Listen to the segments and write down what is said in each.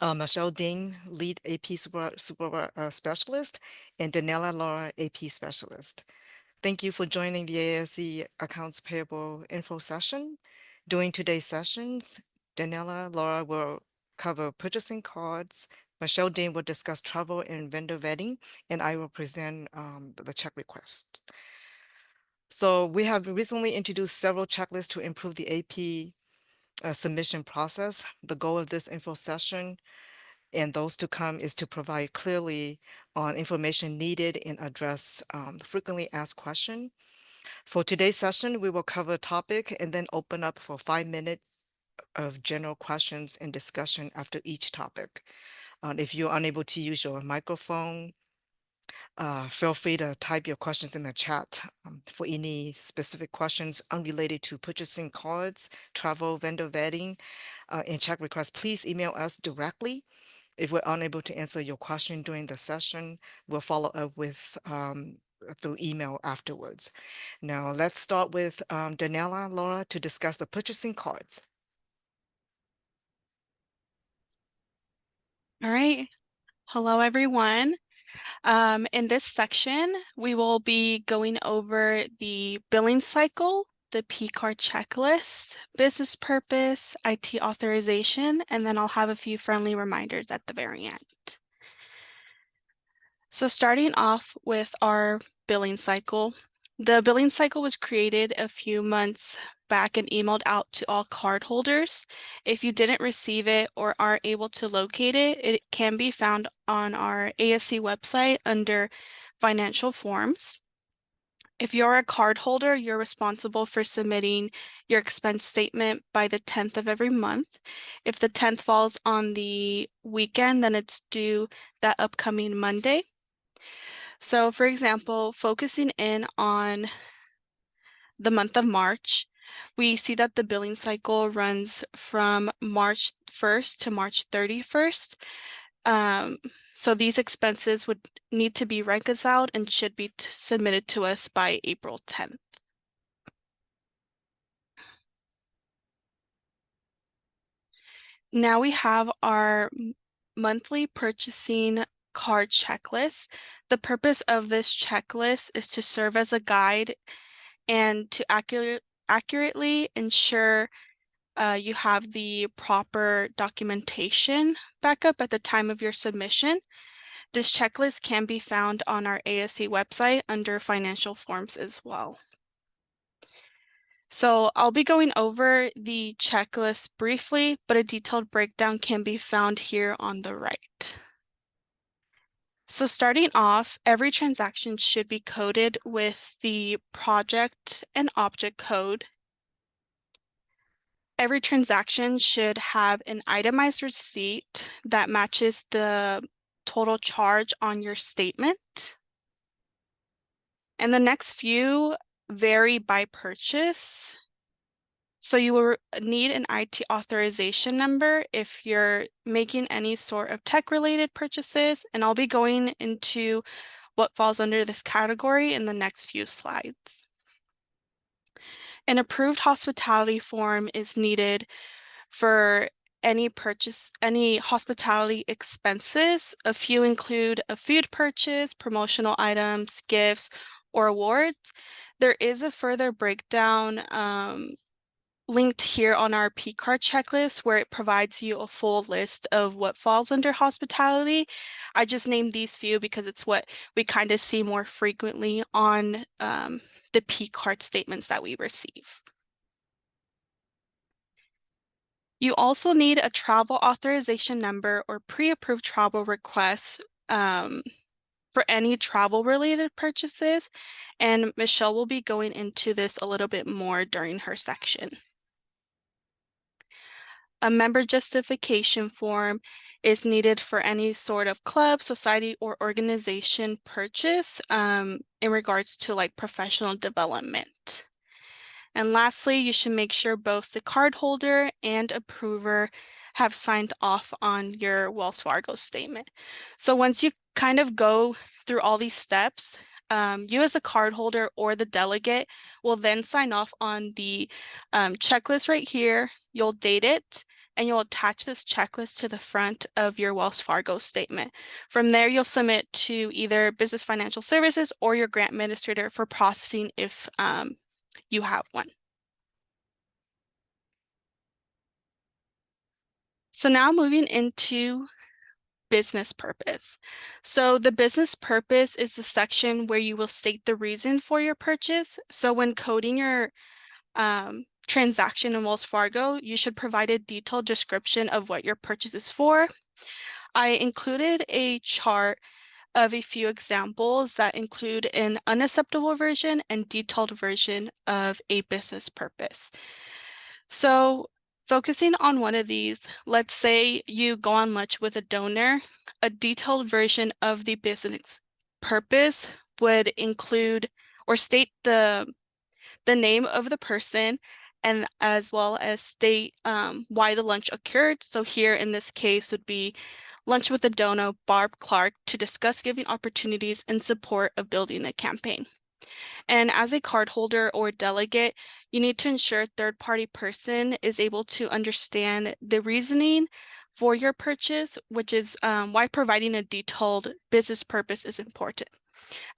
Michelle Ding, Lead AP Specialist, and Danella Laura, AP Specialist. Thank you for joining the ASC Accounts Payable Info Session. During today's sessions, Danella Laura will cover purchasing cards, Michelle Dean will discuss travel and vendor vetting, and I will present the check request. So we have recently introduced several checklists to improve the AP submission process. The goal of this info session and those to come is to provide clearly on information needed and address frequently asked questions. For today's session, we will cover a topic and then open up for 5 minutes of general questions and discussion after each topic. If you're unable to use your microphone, feel free to type your questions in the chat. For any specific questions unrelated to purchasing cards, travel, vendor vetting, and check requests, please email us directly. If we're unable to answer your question during the session, we'll follow up with through email afterwards. Now, let's start with Danella Laura to discuss the purchasing cards. All right. Hello, everyone. In this section, we will be going over the billing cycle, the P-card checklist, business purpose, IT authorization, and then I'll have a few friendly reminders at the very end. So starting off with our billing cycle, the billing cycle was created a few months back and emailed out to all cardholders. If you didn't receive it or aren't able to locate it, it can be found on our ASC website under financial forms. If you're a cardholder, you're responsible for submitting your expense statement by the 10th of every month. If the 10th falls on the weekend, then it's due that upcoming Monday. So for example, focusing in on the month of March, we see that the billing cycle runs from March 1st to March 31st. So these expenses would need to be reconciled and should be submitted to us by April 10th. Now we have our monthly purchasing card checklist. The purpose of this checklist is to serve as a guide and to accurately ensure you have the proper documentation backup at the time of your submission. This checklist can be found on our ASC website under financial forms as well. So I'll be going over the checklist briefly, but a detailed breakdown can be found here on the right. So starting off, every transaction should be coded with the project and object code. Every transaction should have an itemized receipt that matches the total charge on your statement. And the next few vary by purchase. So you will need an IT authorization number if you're making any sort of tech-related purchases, and I'll be going into what falls under this category in the next few slides. An approved hospitality form is needed for any hospitality expenses. A few include a food purchase, promotional items, gifts, or awards. There is a further breakdown linked here on our P-card checklist where it provides you a full list of what falls under hospitality. I just named these few because it's what we kind of see more frequently on the P-card statements that we receive. You also need a travel authorization number or pre-approved travel requests for any travel-related purchases, and Michelle will be going into this a little bit more during her section. A member justification form is needed for any sort of club, society, or organization purchase in regards to like professional development. And lastly, you should make sure both the cardholder and approver have signed off on your Wells Fargo statement. So once you kind of go through all these steps, you as the cardholder or the delegate will then sign off on the checklist right here. You'll date it, and you'll attach this checklist to the front of your Wells Fargo statement. From there, you'll submit to either Business Financial Services or your grant administrator for processing if you have one. So now moving into business purpose. So the business purpose is the section where you will state the reason for your purchase. So when coding your transaction in Wells Fargo, you should provide a detailed description of what your purchase is for. I included a chart of a few examples that include an unacceptable version and detailed version of a business purpose. So focusing on one of these, let's say you go on lunch with a donor, a detailed version of the business purpose would include or state the name of the person and as well as state why the lunch occurred. So here in this case would be lunch with the donor, Barb Clark, to discuss giving opportunities in support of building the campaign. And as a cardholder or delegate, you need to ensure a third-party person is able to understand the reasoning for your purchase, which is why providing a detailed business purpose is important.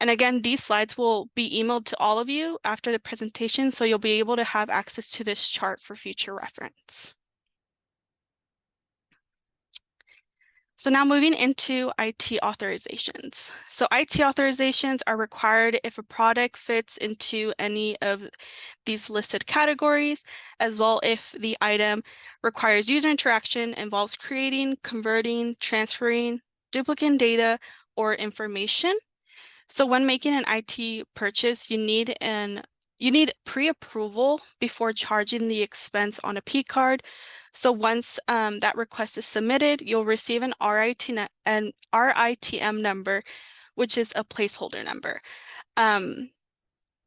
And again, these slides will be emailed to all of you after the presentation, so you'll be able to have access to this chart for future reference. So now moving into IT authorizations. So IT authorizations are required if a product fits into any of these listed categories, as well if the item requires user interaction, involves creating, converting, transferring, duplicating data, or information. So when making an IT purchase, you need pre-approval before charging the expense on a P card. So once that request is submitted, you'll receive an RITM number, which is a placeholder number. And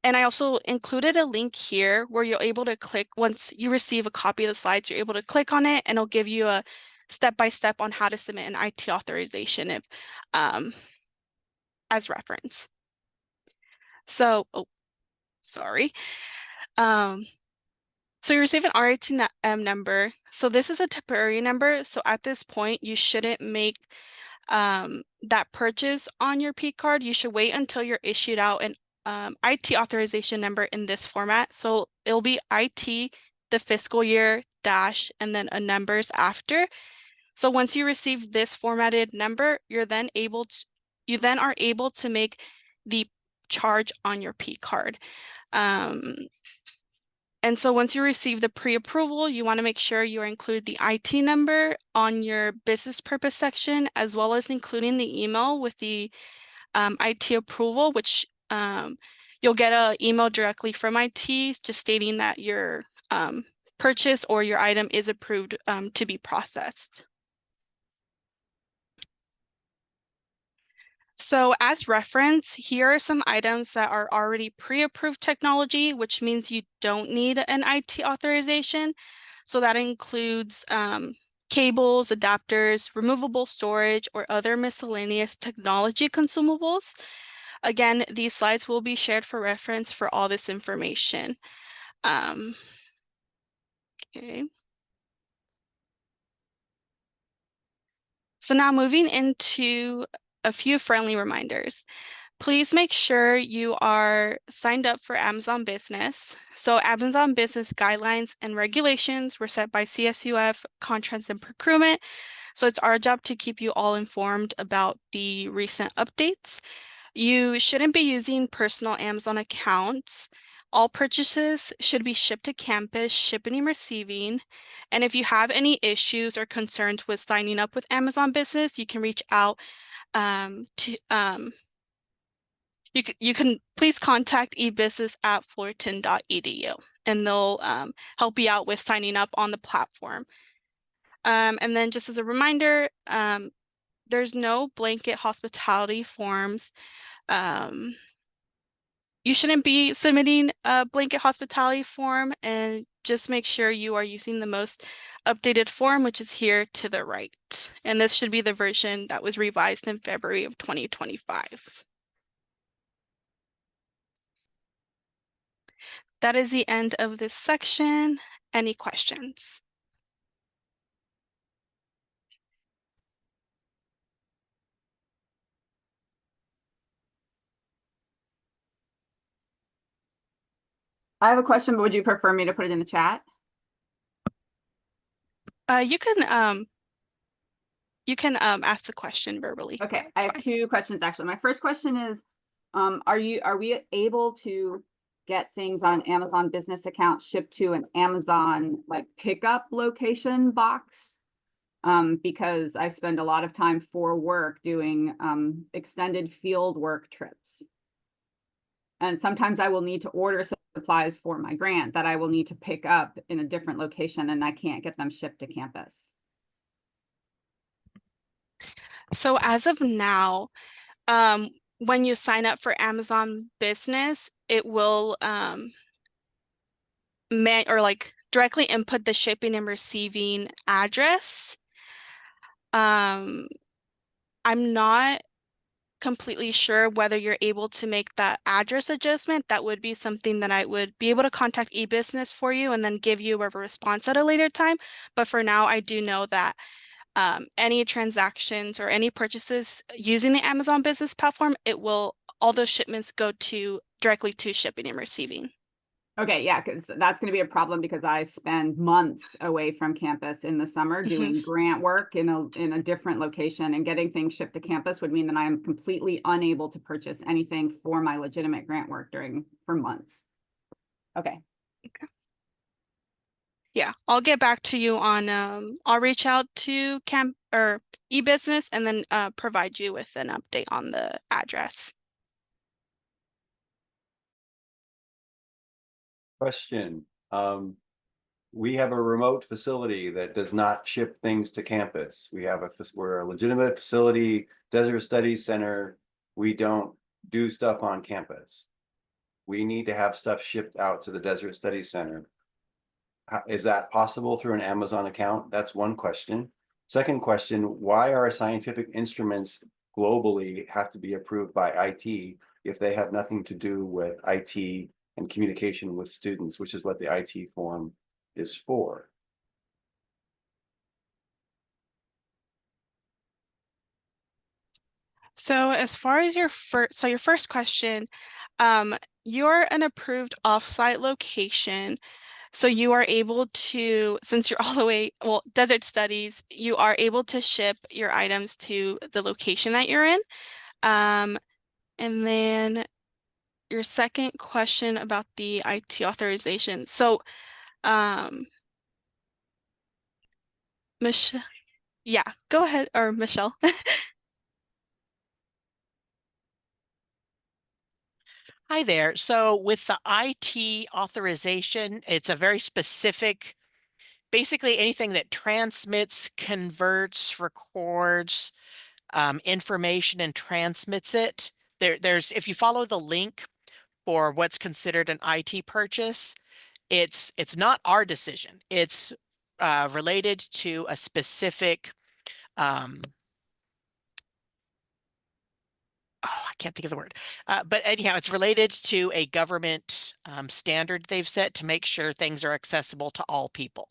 I also included a link here where you're able to click, once you receive a copy of the slides, you're able to click on it and it'll give you a step-by-step on how to submit an IT authorization if, as reference. So, oh, sorry. So you receive an RITM number. So this is a temporary number. So at this point, you shouldn't make that purchase on your P card. You should wait until you're issued out an IT authorization number in this format. So it'll be IT, the fiscal year, dash, and then a numbers after. So once you receive this formatted number, you then are able to make the charge on your P card. And so once you receive the pre-approval, you want to make sure you include the IT number on your business purpose section, as well as including the email with the IT approval, which you'll get an email directly from IT just stating that your purchase or your item is approved to be processed. So as reference, here are some items that are already pre-approved technology, which means you don't need an IT authorization. So that includes cables, adapters, removable storage, or other miscellaneous technology consumables. Again, these slides will be shared for reference for all this information. Okay. So now moving into a few friendly reminders. Please make sure you are signed up for Amazon Business. So Amazon Business guidelines and regulations were set by CSUF, Contracts and Procurement. So it's our job to keep you all informed about the recent updates. You shouldn't be using personal Amazon accounts. All purchases should be shipped to campus, shipping and receiving. And if you have any issues or concerns with signing up with Amazon Business, you can reach out to you can please contact ebusiness@fullerton.edu and they'll help you out with signing up on the platform. And then just as a reminder, there's no blanket hospitality forms. You shouldn't be submitting a blanket hospitality form, and just make sure you are using the most updated form, which is here to the right. And this should be the version that was revised in February of 2025. That is the end of this section. Any questions? I have a question, but would you prefer me to put it in the chat? You can ask the question verbally. Okay, I It's have fine. two questions actually. My first question is, are we able to get things on Amazon business account shipped to an Amazon like pickup location box? Because I spend a lot of time for work doing extended field work trips. And sometimes I will need to order supplies for my grant that I will need to pick up in a different location and I can't get them shipped to campus. So as of now, when you sign up for Amazon Business, it will man or like directly input the shipping and receiving address. Um, I'm not completely sure whether you're able to make that address adjustment. That would be something that I would be able to contact eBusiness for you and then give you a response at a later time. But for now, I do know that any transactions or any purchases using the Amazon Business platform, all those shipments go to directly to shipping and receiving. Okay, yeah, because that's going to be a problem because I spend months away from campus in the summer Mhm. doing grant work in a different location, and getting things shipped to campus would mean that I am completely unable to purchase anything for my legitimate grant work for months. Okay. Yeah, I'll get back to you on I'll reach out to camp or eBusiness and then provide you with an update on the address. Question. We have a remote facility that does not ship things to campus. We're a legitimate facility, Desert Studies Center. We don't do stuff on campus. We need to have stuff shipped out to the Desert Studies Center. Is that possible through an Amazon account? That's one question. Second question, why are scientific instruments globally have to be approved by IT if they have nothing to do with IT and communication with students, which is what the IT form is for? So as far as your first question, you're an approved offsite location. So you are able to, since you're all the way, well, Desert Studies, you are able to ship your items to the location that you're in. Um, and then your second question about the IT authorization. So, Michelle, yeah, go ahead, or Michelle. Hi there. So with the IT authorization, it's a very specific, basically anything that transmits, converts, records information and transmits it. If you follow the link for what's considered an IT purchase, it's not our decision. It's related to a specific um, oh, I can't think of the word. But anyhow, it's related to a government standard they've set to make sure things are accessible to all people.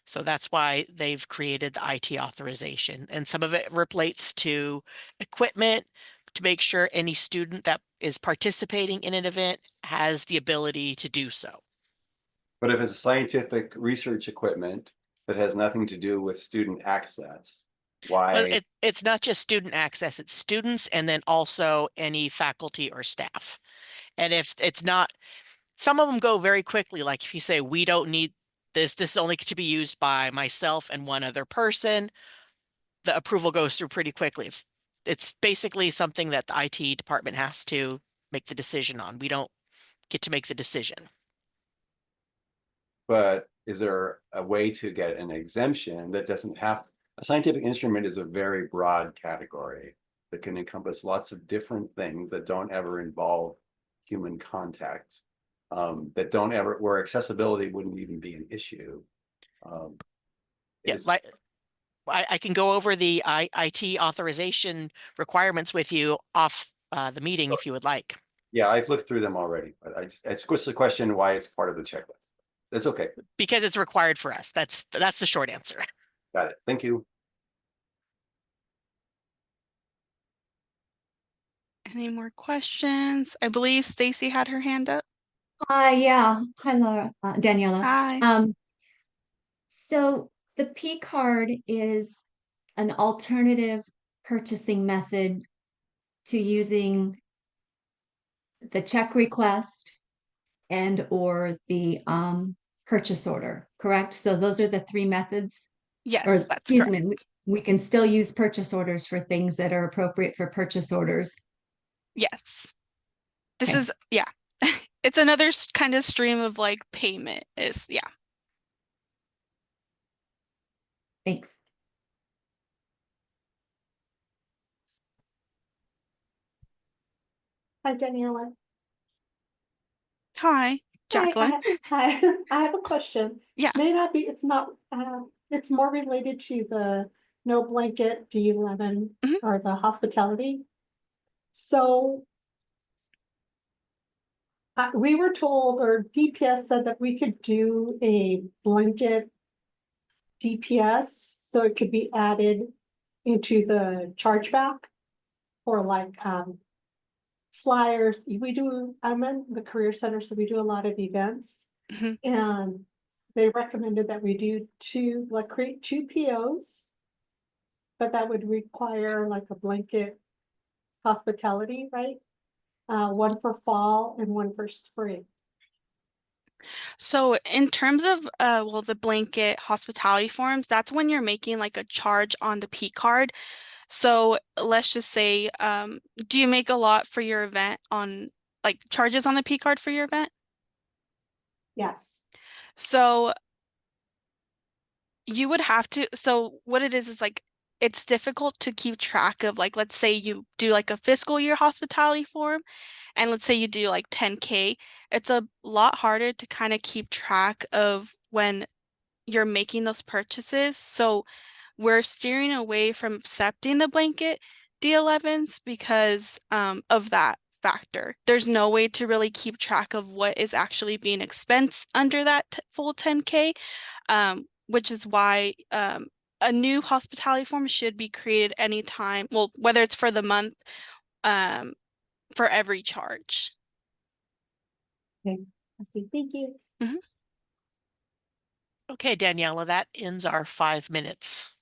So that's why they've created the IT authorization. And some of it relates to equipment to make sure any student that is participating in an event has the ability to do so. But if it's scientific research equipment that has nothing to do with student access, Well, why? it's not just student access, it's students and then also any faculty or staff. And if it's not, some of them go very quickly. Like if you say, we don't need this is only to be used by myself and one other person, the approval goes through pretty quickly. It's basically something that the IT department has to make the decision on. We don't get to make the decision. But is there a way to get an exemption that doesn't have a scientific instrument is a very broad category that can encompass lots of different things that don't ever involve human contact, that don't ever where accessibility wouldn't even be an issue. Um, Yeah, is like I can go over the IT authorization requirements with you off the meeting if you would like, Yeah, I've looked through them already, but it's just a question why it's part of the checklist. That's okay. because it's required for us. That's the short answer. Got it. Thank you. Any more questions? I believe Stacy had her hand up. Yeah. Hi, Laura, Daniela. Hi. So the P card is an alternative purchasing method to using the check request and or the purchase order, correct? So those are the three methods, or Yes, that's excuse correct. me, we can still use purchase orders for things that are appropriate for purchase orders. Yes. This Okay, is, yeah. It's another kind of stream of like payment is, yeah. thanks. Hi, Daniela. Hi, Hi, Jacqueline. hi. I have a question. Yeah. May not be, it's not, it's more related to the no blanket D11 Mhm. or the hospitality. So we were told, or DPS said that we could do a blanket DPS, so it could be added into the chargeback or like flyers. I'm in the Career Center, so we do a lot of events. Mhm. And they recommended that we do create two POs, but that would require like a blanket hospitality, right? One for fall and one for spring. So in terms of well, the blanket hospitality forms, that's when you're making like a charge on the P card. So let's just say, do you make a lot for your event on like charges on the P card for your event? Yes. So you would have to, so what it is like it's difficult to keep track of, like, let's say you do like a fiscal year hospitality form and let's say you do like 10K, it's a lot harder to kind of keep track of when you're making those purchases. So we're steering away from accepting the blanket D11s because of that factor. There's no way to really keep track of what is actually being expensed under that full 10K, which is why a new hospitality form should be created anytime, well, whether it's for the month, um, for every charge. Okay. I see. Thank you. Mhm. Okay, Daniela, that ends our 5 minutes.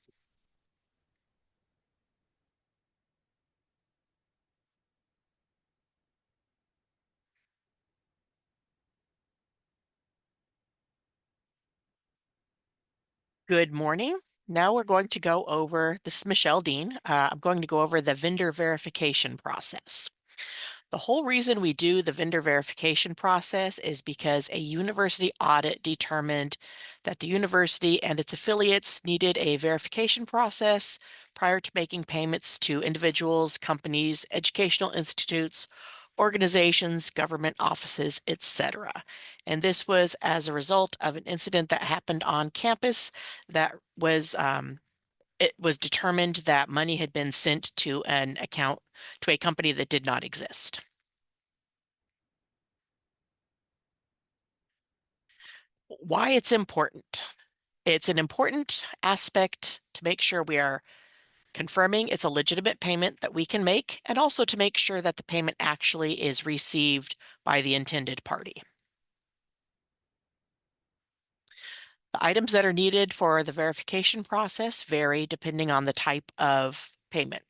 Good morning. Now we're going to go over, this is Michelle Dean. I'm going to go over the vendor verification process. The whole reason we do the vendor verification process is because a university audit determined that the university and its affiliates needed a verification process prior to making payments to individuals, companies, educational institutes, organizations, government offices, etc. And this was as a result of an incident that happened on campus that was it was determined that money had been sent to an account to a company that did not exist. Why it's important. It's an important aspect to make sure we are confirming it's a legitimate payment that we can make, and also to make sure that the payment actually is received by the intended party. The items that are needed for the verification process vary depending on the type of payment.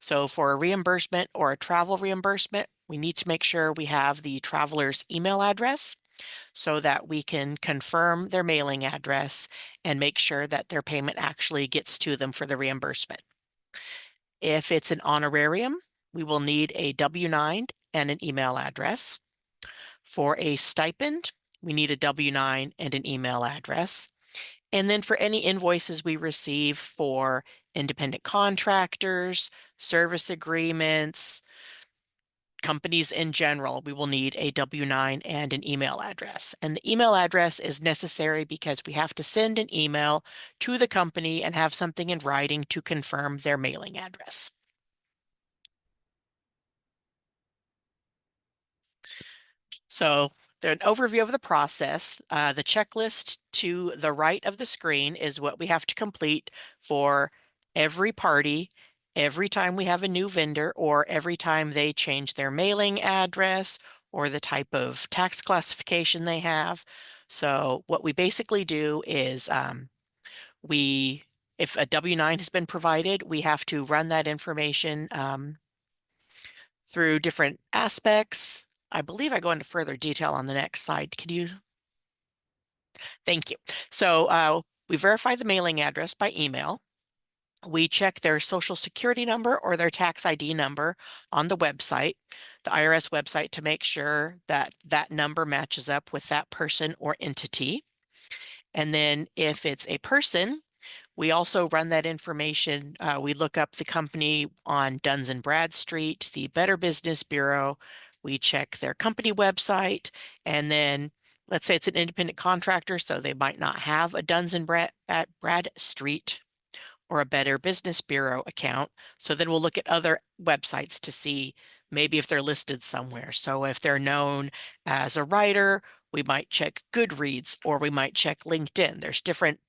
So for a reimbursement or a travel reimbursement, we need to make sure we have the traveler's email address so that we can confirm their mailing address and make sure that their payment actually gets to them for the reimbursement. If it's an honorarium, we will need a W-9 and an email address. For a stipend, we need a W-9 and an email address. And then for any invoices we receive for independent contractors, service agreements, companies in general, we will need a W-9 and an email address. And the email address is necessary because we have to send an email to the company and have something in writing to confirm their mailing address. So an overview of the process. The checklist to the right of the screen is what we have to complete for every party, every time we have a new vendor, or every time they change their mailing address, or the type of tax classification they have. So what we basically do is if a W-9 has been provided, we have to run that information through different aspects. I believe I go into further detail on the next slide. Can you? Thank you. So we verify the mailing address by email. We check their social security number or their tax ID number on the website, the IRS website, to make sure that that number matches up with that person or entity. And then if it's a person, we also run that information. We look up the company on Duns and Bradstreet, the Better Business Bureau. We check their company website, and then let's say it's an independent contractor, so they might not have a Duns and Bradstreet or a Better Business Bureau account. So then we'll look at other websites to see maybe if they're listed somewhere. So if they're known as a writer, we might check Goodreads or we might check LinkedIn. There's different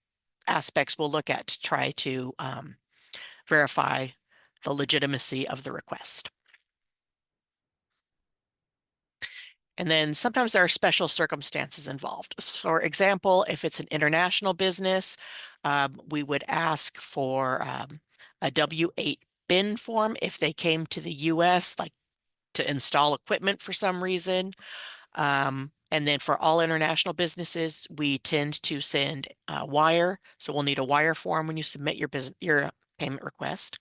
aspects we'll look at to try to verify the legitimacy of the request. And then sometimes there are special circumstances involved. For example, if it's an international business, we would ask for a W-8 bin form if they came to the US, like to install equipment for some reason. And then for all international businesses, we tend to send wire. So we'll need a wire form when you submit your payment request.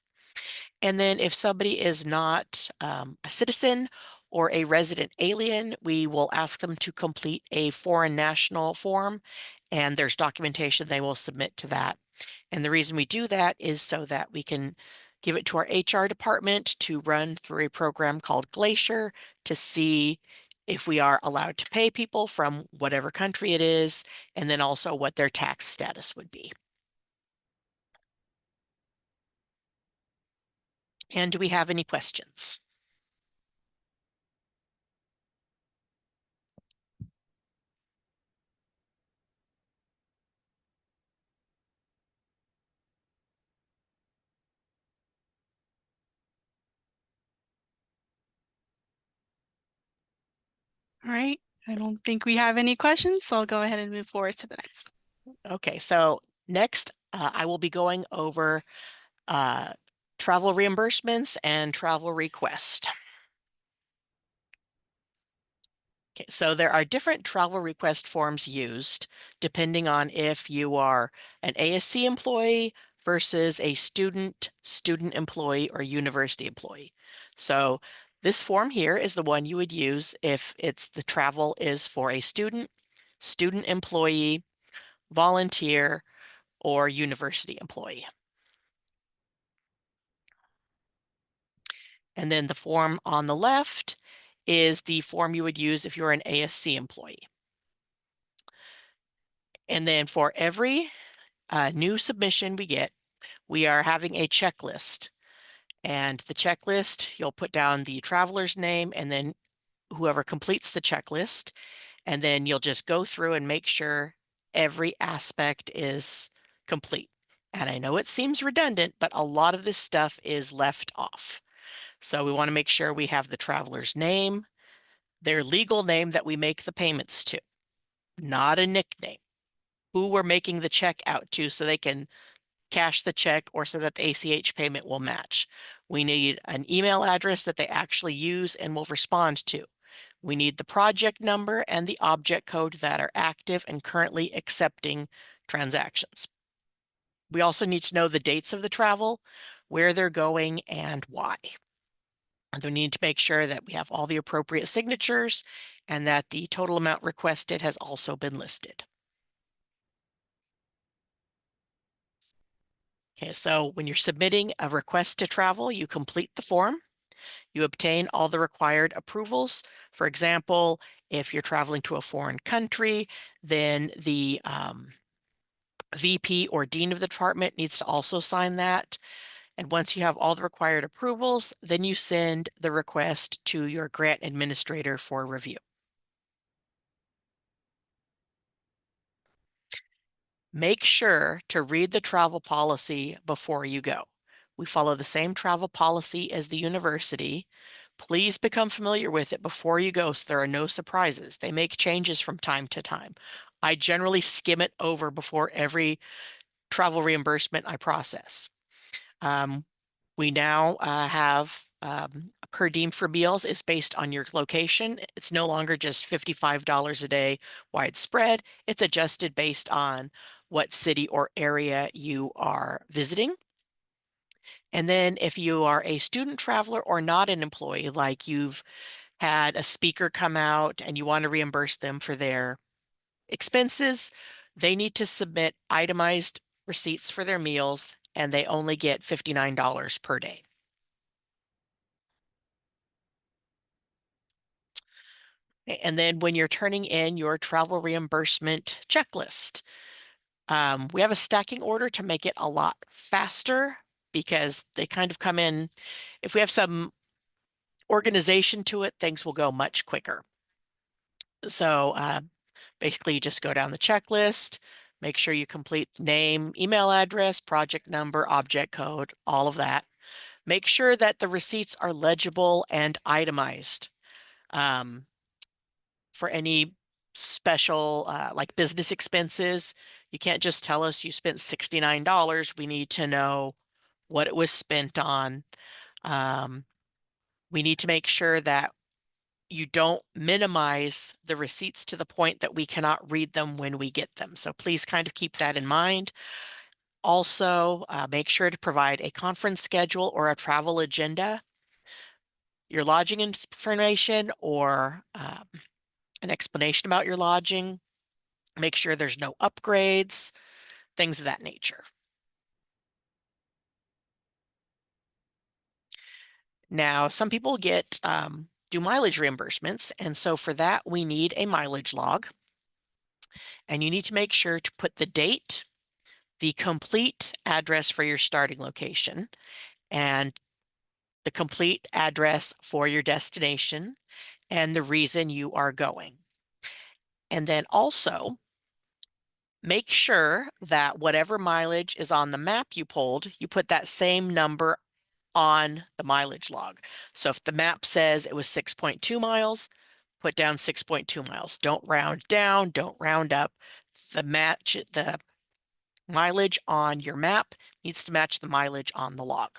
And then if somebody is not a citizen or a resident alien, we will ask them to complete a foreign national form, and there's documentation they will submit to that. And the reason we do that is so that we can give it to our HR department to run through a program called Glacier to see if we are allowed to pay people from whatever country it is, and then also what their tax status would be. And do we have any questions? All right, I don't think we have any questions, so I'll go ahead and move forward to the next. Okay, so next I will be going over travel reimbursements and travel request. Okay, so there are different travel request forms used depending on if you are an ASC employee versus a student employee, or university employee. So this form here is the one you would use if the travel is for a student employee, volunteer, or university employee. And then the form on the left is the form you would use if you're an ASC employee. And then for every new submission we get, we are having a checklist. And the checklist, you'll put down the traveler's name and then whoever completes the checklist. And then you'll just go through and make sure every aspect is complete. And I know it seems redundant, but a lot of this stuff is left off. So we want to make sure we have the traveler's name, their legal name that we make the payments to, not a nickname, who we're making the check out to so they can cash the check or so that the ACH payment will match. We need an email address that they actually use and will respond to. We need the project number and the object code that are active and currently accepting transactions. We also need to know the dates of the travel, where they're going, and why. And we need to make sure that we have all the appropriate signatures and that the total amount requested has also been listed. Okay, so when you're submitting a request to travel, you complete the form. You obtain all the required approvals. For example, if you're traveling to a foreign country, then the VP or dean of the department needs to also sign that. And once you have all the required approvals, then you send the request to your grant administrator for review. Make sure to read the travel policy before you go. We follow the same travel policy as the university, Please become familiar with it before you go so there are no surprises. They make changes from time to time. I generally skim it over before every travel reimbursement I process. We now have per diem for meals is based on your location. It's no longer just $55 a day widespread. It's adjusted based on what city or area you are visiting. And then if you are a student traveler or not an employee, like you've had a speaker come out and you want to reimburse them for their expenses, they need to submit itemized receipts for their meals, and they only get $59 per day. And then when you're turning in your travel reimbursement checklist, we have a stacking order to make it a lot faster because they kind of come in. If we have some organization to it, things will go much quicker. So basically, you just go down the checklist, make sure you complete name, email address, project number, object code, all of that. Make sure that the receipts are legible and itemized. For any special like business expenses, you can't just tell us you spent $69. We need to know what it was spent on. We need to make sure that you don't minimize the receipts to the point that we cannot read them when we get them. So please kind of keep that in mind. Also, make sure to provide a conference schedule or a travel agenda, your lodging information, or an explanation about your lodging. Make sure there's no upgrades, things of that nature. Now, some people get do mileage reimbursements, and so for that, we need a mileage log. And you need to make sure to put the date, the complete address for your starting location, and the complete address for your destination, and the reason you are going. And then also, make sure that whatever mileage is on the map you pulled, you put that same number on the mileage log. So if the map says it was 6.2 miles, put down 6.2 miles. Don't round down, don't round up. The mileage on your map needs to match the mileage on the log.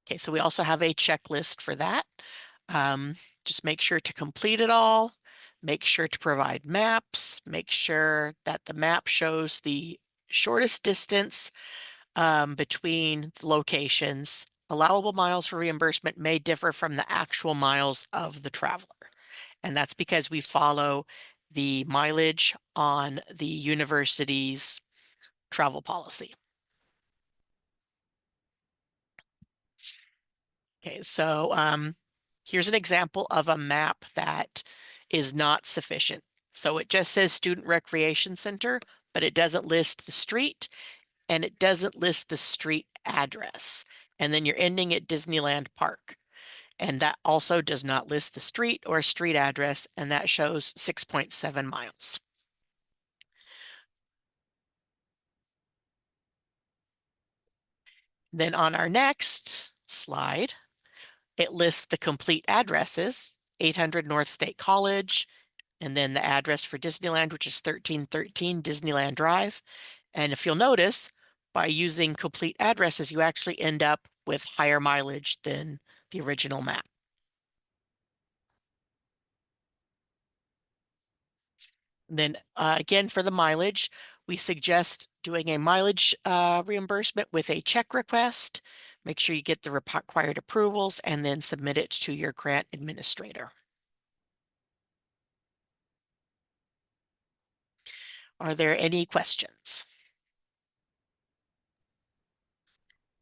Okay, so we also have a checklist for that. Just make sure to complete it all. Make sure to provide maps. Make sure that the map shows the shortest distance between the locations. Allowable miles for reimbursement may differ from the actual miles of the traveler. And that's because we follow the mileage on the university's travel policy. Okay, so here's an example of a map that is not sufficient. So it just says Student Recreation Center, but it doesn't list the street and it doesn't list the street address. And then you're ending at Disneyland Park. And that also does not list the street or street address, and that shows 6.7 miles. Then on our next slide, it lists the complete addresses, 800 North State College, and then the address for Disneyland, which is 1313 Disneyland Drive. And if you'll notice, by using complete addresses, you actually end up with higher mileage than the original map. Then again, for the mileage, we suggest doing a mileage reimbursement with a check request. Make sure you get the required approvals and then submit it to your grant administrator. Are there any questions?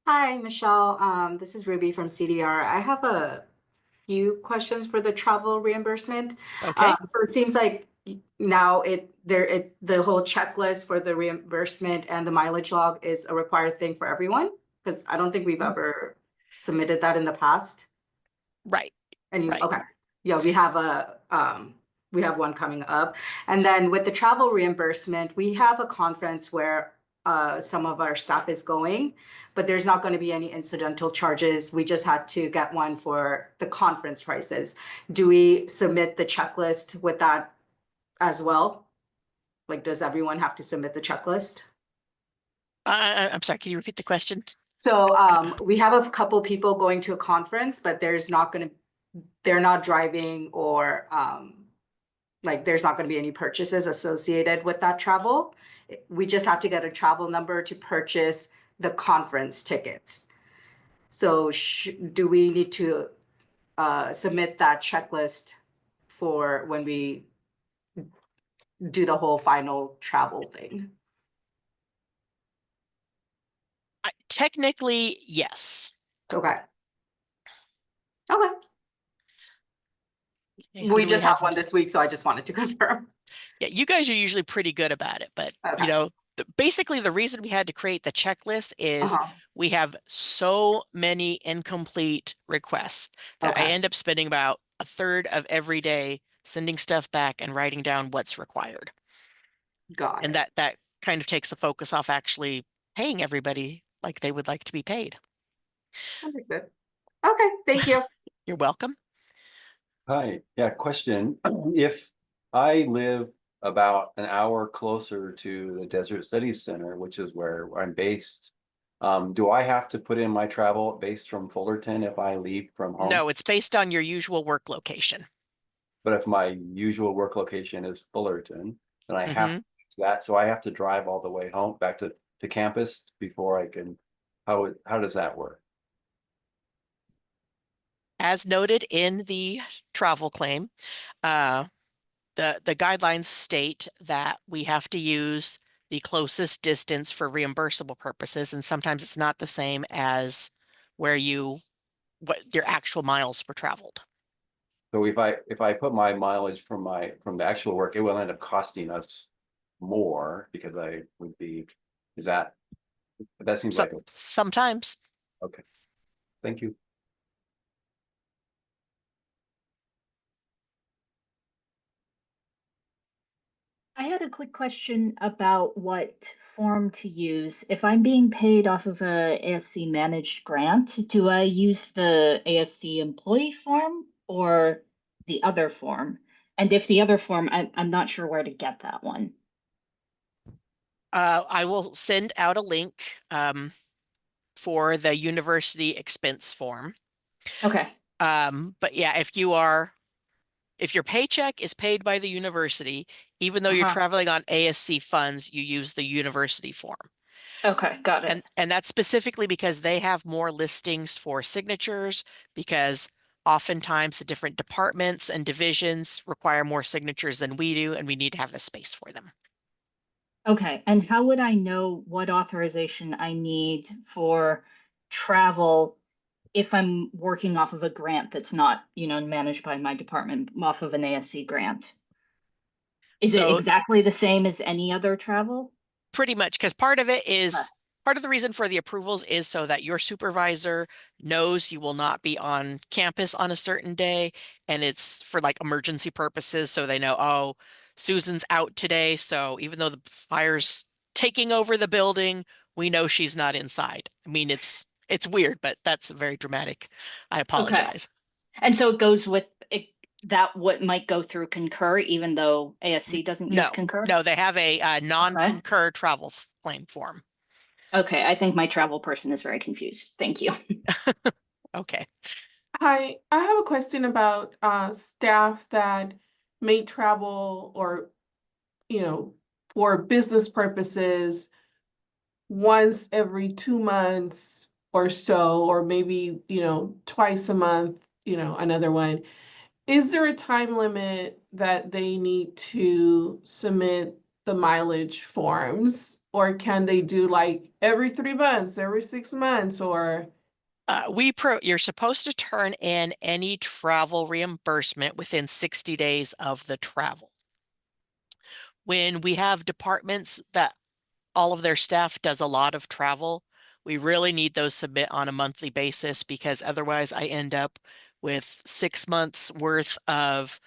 Hi, Michelle. This is Ruby from CDR. I have a few questions for the travel reimbursement. Okay. So it seems like now the whole checklist for the reimbursement and the mileage log is a required thing for everyone, because I don't think we've ever submitted that in the past. Right. And Right. okay, yeah, we have one coming up. And then with the travel reimbursement, we have a conference where some of our staff is going, but there's not going to be any incidental charges. We just had to get one for the conference prices. Do we submit the checklist with that as well? Like, does everyone have to submit the checklist? I'm sorry, can you repeat the question? So we have a couple people going to a conference, but they're not driving or like there's not going to be any purchases associated with that travel. We just have to get a travel number to purchase the conference tickets. So do we need to submit that checklist for when we do the whole final travel thing? Technically, yes. Okay. Okay. Okay, who We do just have have? one this week, so I just wanted to confirm. Yeah, you guys are usually pretty good about it, but Okay. basically the reason we had to create the checklist is Uh-huh. we have so many incomplete requests that I Okay. end up spending about a third of every day sending stuff back and writing down what's required. Got And it. that kind of takes the focus off actually paying everybody like they would like to be paid. Understood. Okay, thank you. You're welcome. Hi, yeah, question. If I live about an hour closer to the Desert Studies Center, which is where I'm based, do I have to put in my travel based from Fullerton if I leave from home? No, it's based on your usual work location. But if my usual work location is Fullerton, then I have Mhm. to do that. So I have to drive all the way home back to campus before I can, how does that work? As noted in the travel claim, uh, the guidelines state that we have to use the closest distance for reimbursable purposes, and sometimes it's not the same as what your actual miles were traveled. So if I put my mileage from the actual work, it will end up costing us more because I would be, that seems So like sometimes. okay. Thank you. I had a quick question about what form to use. If I'm being paid off of a ASC managed grant, do I use the ASC employee form or the other form? And if the other form, I'm not sure where to get that one. I will send out a link for the university expense form. Okay. But yeah, if your paycheck is paid by the university, even though you're Uh-huh. traveling on ASC funds, you use the university form. Okay, got it. And that's specifically because they have more listings for signatures, because oftentimes the different departments and divisions require more signatures than we do, and we need to have the space for them. Okay, and how would I know what authorization I need for travel if I'm working off of a grant that's not, managed by my department, off of an ASC grant? Is it So exactly the same as any other travel? pretty much, because part of the reason for the approvals is so that your supervisor knows you will not be on campus on a certain day, and it's for like emergency purposes, so they know, oh, Susan's out today, so even though the fire's taking over the building, we know she's not inside. I mean, it's weird, but that's very dramatic. I Okay. apologize. And so it goes with it, that what might go through Concur, even though ASC doesn't use No, Concur? no, they have a Okay. non-concur travel claim form. Okay, I think my travel person is very confused. Thank you. Okay. Hi, I have a question about staff that may travel or, for business purposes once every 2 months or so, or maybe, twice a month, another one. Is there a time limit that they need to submit the mileage forms? Or can they do like every 3 months, every 6 months, or? You're supposed to turn in any travel reimbursement within 60 days of the travel. When we have departments that all of their staff does a lot of travel, we really need those submit on a monthly basis, because otherwise I end up with 6 months worth of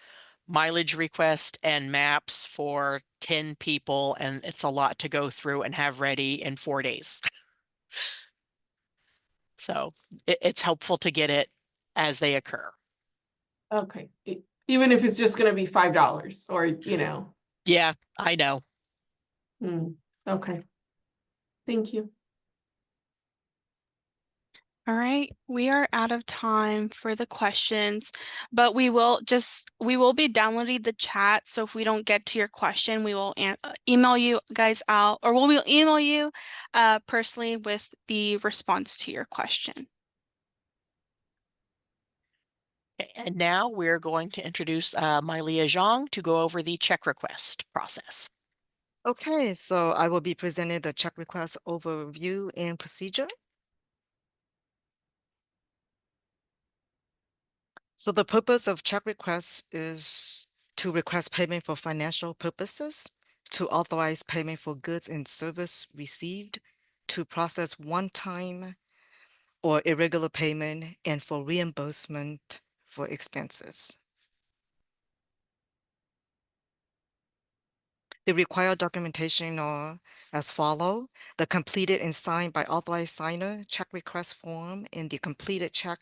mileage request and maps for 10 people, and it's a lot to go through and have ready in 4 days. So it's helpful to get it as they occur. Okay, even if it's just gonna be $5 or, you know. Yeah, I know. Okay. Thank you. All right, we are out of time for the questions, but we will be downloading the chat. So if we don't get to your question, we will email you guys out, or we'll email you personally with the response to your question. Okay, and now we're going to introduce Mylea Zhang to go over the check request process. Okay, so I will be presenting the check request overview and procedure. So the purpose of check requests is to request payment for financial purposes, to authorize payment for goods and service received, to process one-time or irregular payment, and for reimbursement for expenses. The required documentation are as follow: the completed and signed by authorized signer check request form and the completed check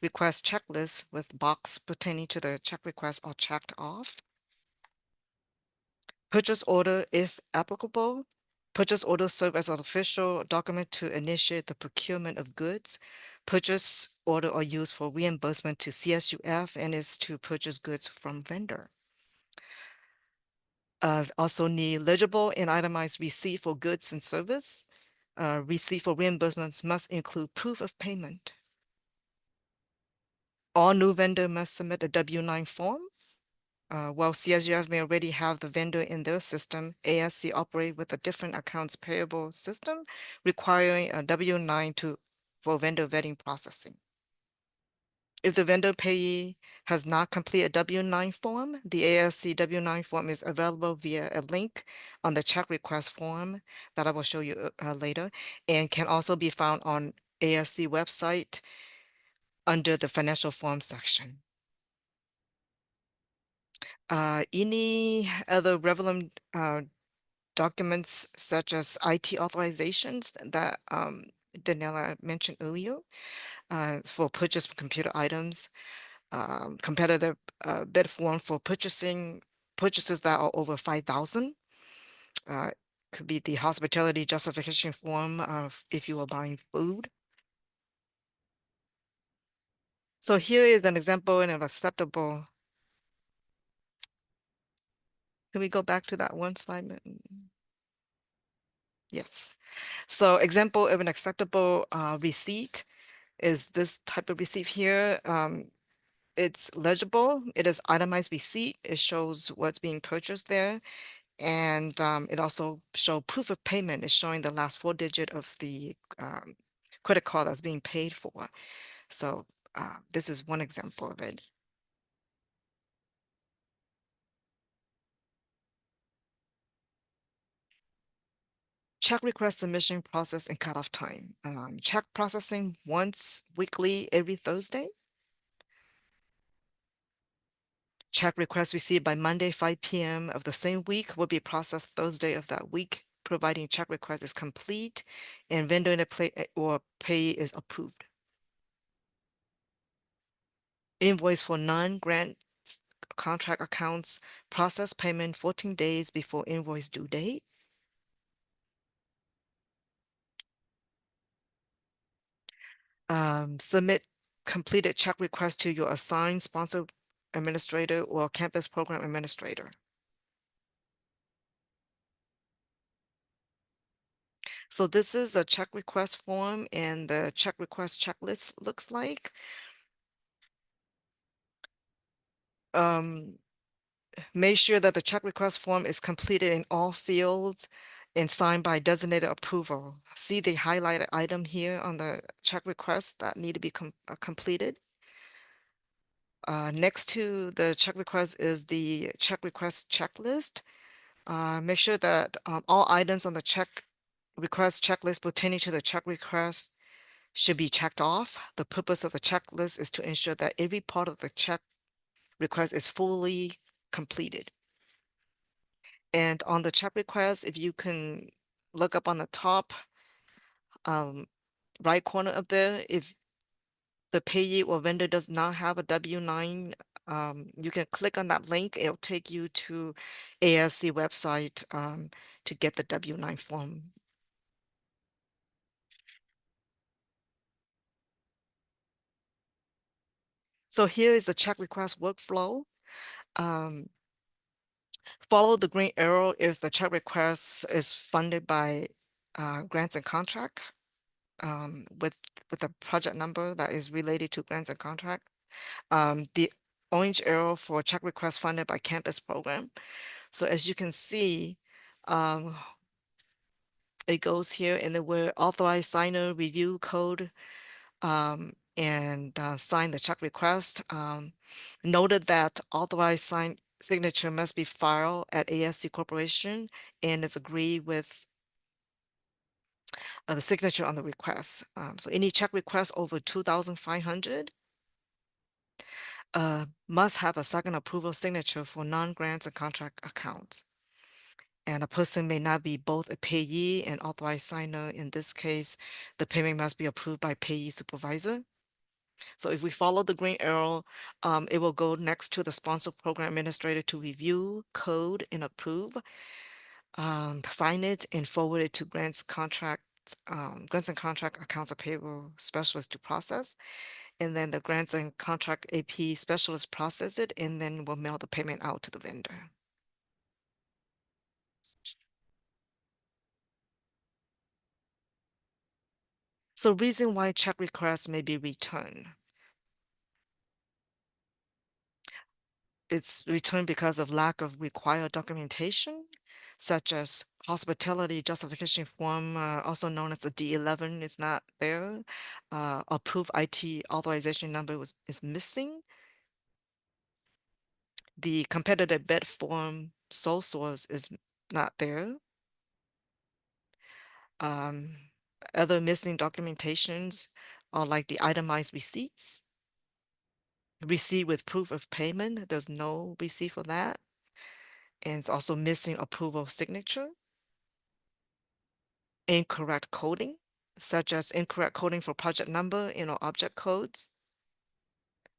request checklist with box pertaining to the check request are checked off. Purchase order, if applicable. Purchase order serve as an official document to initiate the procurement of goods. Purchase order are used for reimbursement to CSUF and is to purchase goods from vendor. Also need legible and itemized receipt for goods and service. Receipt for reimbursements must include proof of payment. All new vendor must submit a W-9 form. While CSUF may already have the vendor in their system, ASC operate with a different accounts payable system requiring a W-9 for vendor vetting processing. If the vendor payee has not completed a W-9 form, the ASC W-9 form is available via a link on the check request form that I will show you later, and can also be found on ASC website under the financial form section. Any other relevant documents such as IT authorizations that Daniela mentioned earlier for purchase of computer items, competitive bid form for purchases that are over 5,000. Could be the hospitality justification form of if you are buying food. So here is an example and an acceptable. Can we go back to that one slide? Yes. So example of an acceptable receipt is this type of receipt here. It's legible. It is itemized receipt. It shows what's being purchased there. And it also shows proof of payment. It's showing the last 4 digit of the credit card that's being paid for. So this is one example of it. Check request submission process and cutoff time. Check processing once weekly every Thursday. Check request received by Monday, 5 p.m. of the same week will be processed Thursday of that week, providing check request is complete and vendor in or pay is approved. Invoice for non-grant contract accounts, process payment 14 days before invoice due date. Submit completed check request to your assigned sponsor administrator or campus program administrator. So this is a check request form and the check request checklist looks like. Make sure that the check request form is completed in all fields and signed by designated approval. See the highlighted item here on the check request that need to be completed. Next to the check request is the check request checklist. Make sure that all items on the check request checklist pertaining to the check request should be checked off. The purpose of the checklist is to ensure that every part of the check request is fully completed. And on the check request, if you can look up on the top right corner of there, if the payee or vendor does not have a W-9, you can click on that link. It'll take you to ASC website to get the W-9 form. So here is the check request workflow. Follow the green arrow if the check request is funded by grants and contract with a project number that is related to grants and contract. The orange arrow for check request funded by campus program. So as you can see, it goes here and then where authorized signer review code and sign the check request. Noted that authorized signature must be filed at ASC Corporation and is agreed with the signature on the request. So any check request over 2,500 must have a second approval signature for non-grants and contract accounts. And a person may not be both a payee and authorized signer. In this case, the payment must be approved by payee supervisor. So if we follow the green arrow, it will go next to the sponsor program administrator to review, code, and approve, sign it, and forward it to grants and contract accounts payable specialist to process. And then the grants and contract AP specialist process it, and then we'll mail the payment out to the vendor. So reason why check requests may be returned. It's returned because of lack of required documentation, such as hospitality justification form, also known as the D11, is not there. Approved IT authorization number is missing. The competitive bid form sole source is not there. Other missing documentations are like the itemized receipts. Receipt with proof of payment, there's no receipt for that. And it's also missing approval signature. Incorrect coding, such as incorrect coding for project number in our object codes.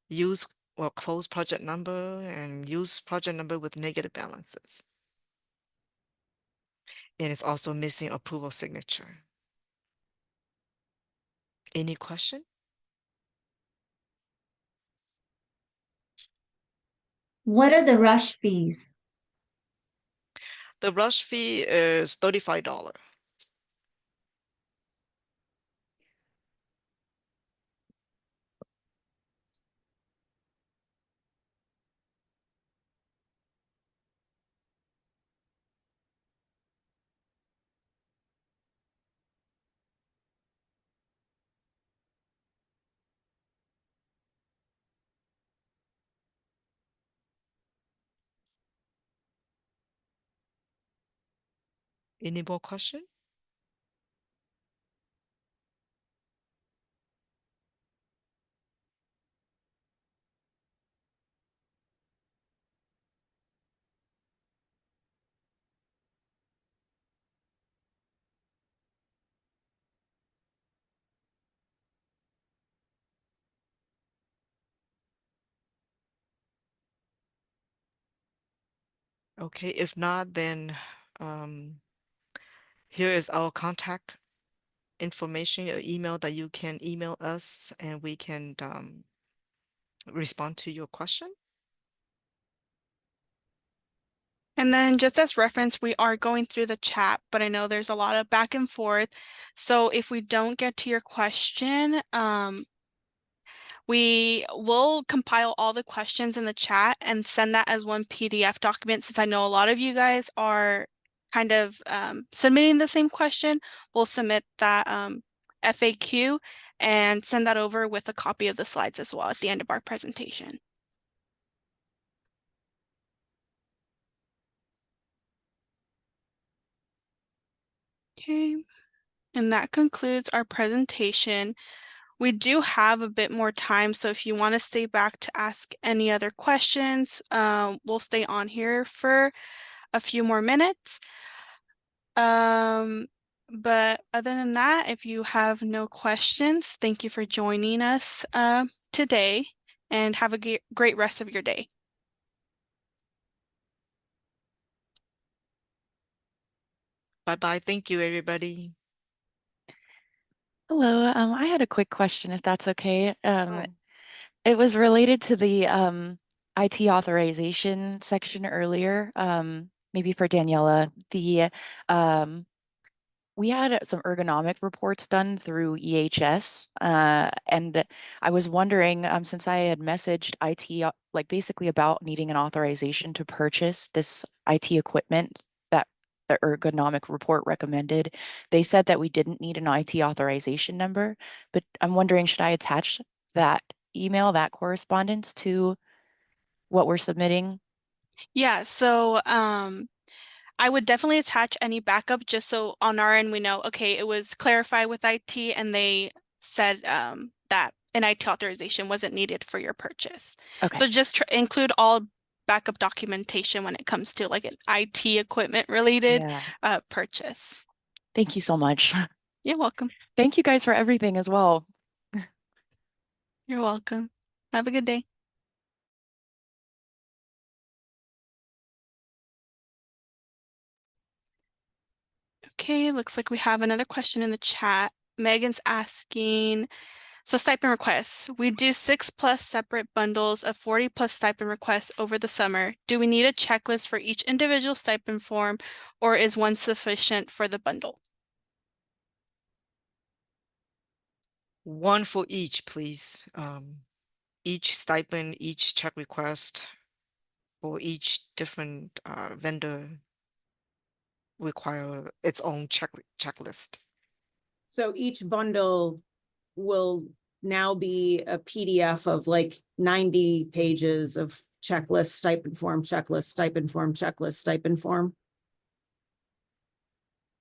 Use or close project number and use project number with negative balances. And it's also missing approval signature. Any question? What are the rush fees? The rush fee is $35. Any more question? Okay, if not, then here is our contact information, your email that you can email us and we can respond to your question. And then just as reference, we are going through the chat, but I know there's a lot of back and forth. So if we don't get to your question, we will compile all the questions in the chat and send that as one PDF document. Since I know a lot of you guys are kind of submitting the same question, we'll submit that FAQ and send that over with a copy of the slides as well at the end of our presentation. Okay, and that concludes our presentation. We do have a bit more time, so if you want to stay back to ask any other questions, we'll stay on here for a few more minutes. But other than that, if you have no questions, thank you for joining us today, and have a great rest of your day. Bye-bye. Thank you, everybody. Hello, I had a quick question, if that's okay. Oh. It was related to the IT authorization section earlier, maybe for Daniela. We had some ergonomic reports done through EHS, and I was wondering, since I had messaged IT, like basically about needing an authorization to purchase this IT equipment that the ergonomic report recommended, they said that we didn't need an IT authorization number, but I'm wondering, should I attach that email, that correspondence to what we're submitting? Yeah, so I would definitely attach any backup just so on our end we know, okay, it was clarified with IT and they said that an IT authorization wasn't needed for your purchase. Okay. So just include all backup documentation when it comes to like an IT equipment related Yeah. purchase. Thank you so much. You're welcome. Thank you guys for everything as well. You're welcome. Have a good day. Okay, looks like we have another question in the chat. Megan's asking, so stipend requests. We do 6+ separate bundles of 40+ stipend requests over the summer. Do we need a checklist for each individual stipend form, or is one sufficient for the bundle? One for each, please. Each stipend, each check request, or each different vendor require its own checklist. So each bundle will now be a PDF of like 90 pages of checklist, stipend form, checklist, stipend form, checklist, stipend form.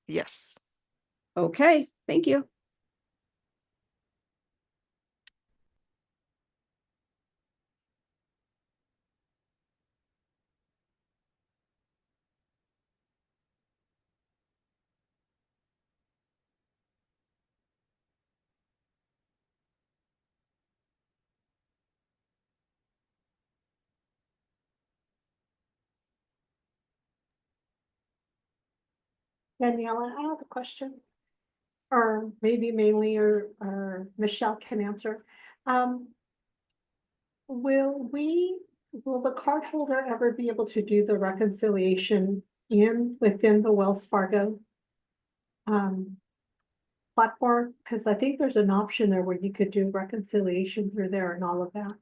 Yes. Okay, thank you. Daniela, I have a question. Or maybe mainly, or Michelle can answer. Will the cardholder ever be able to do the reconciliation within the Wells Fargo platform? Because I think there's an option there where you could do reconciliation through there and all of that.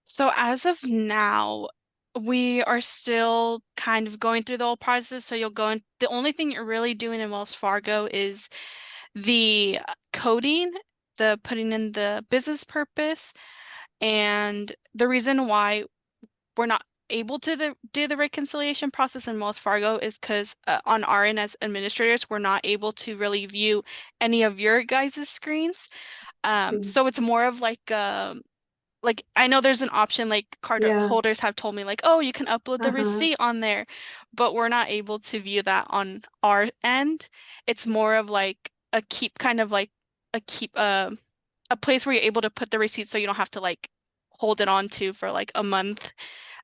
So as of now, we are still kind of going through the whole process. So you'll go in, the only thing you're really doing in Wells Fargo is the coding, the putting in the business purpose. And the reason why we're not able to do the reconciliation process in Wells Fargo is because on our end as administrators, we're not able to really view any of your guys' screens. So it's more of like I know there's an option like card holders have told me like, oh, you can upload the receipt on there, but we're not able to view that on our end. It's more of like a keep kind of like a keep a place where you're able to put the receipt so you don't have to like hold it on to for like a month.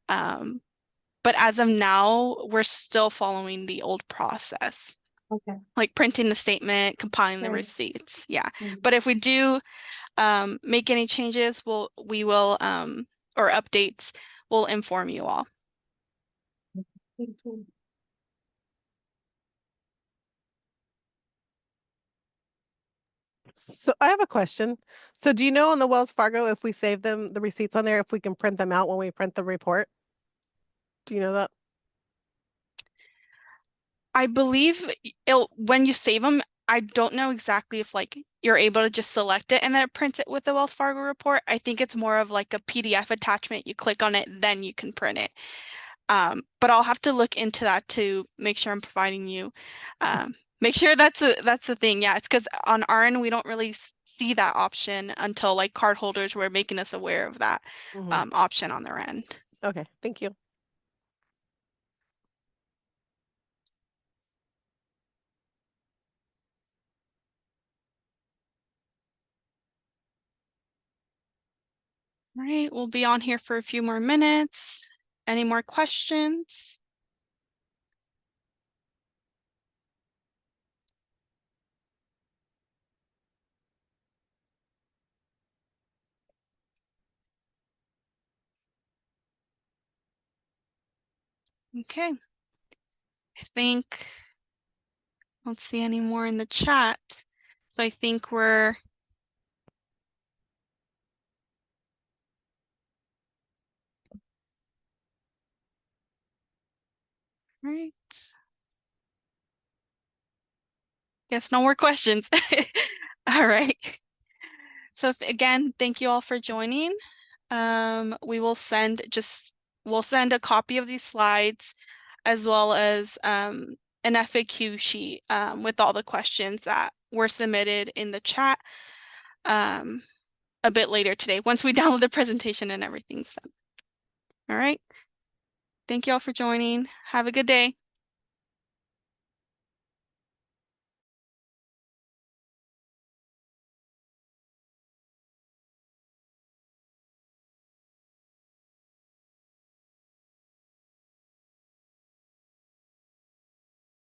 But as of now, we're still following the old process. Okay. Like printing the statement, compiling the receipts. Yeah. But if we do make any changes, we will or updates, we'll inform you all. Thank you. So I have a question. So do you know on the Wells Fargo, if we save them, the receipts on there, if we can print them out when we print the report? Do you know that? I believe when you save them, I don't know exactly if like you're able to just select it and then it prints it with the Wells Fargo report. I think it's more of like a PDF attachment. You click on it, then you can print it. But I'll have to look into that to make sure I'm providing you Make sure that's the thing. Yeah, it's because on our end, we don't really see that option until like cardholders were making us aware of that option on their end. Okay, thank you. All right, we'll be on here for a few more minutes. Any more questions? Okay. I think I don't see any more in the chat. So I think we're right. Guess no more questions. All right. So again, thank you all for joining. We'll send a copy of these slides as well as an FAQ sheet with all the questions that were submitted in the chat a bit later today once we download the presentation and everything's done. All right. Thank you all for joining. Have a good day.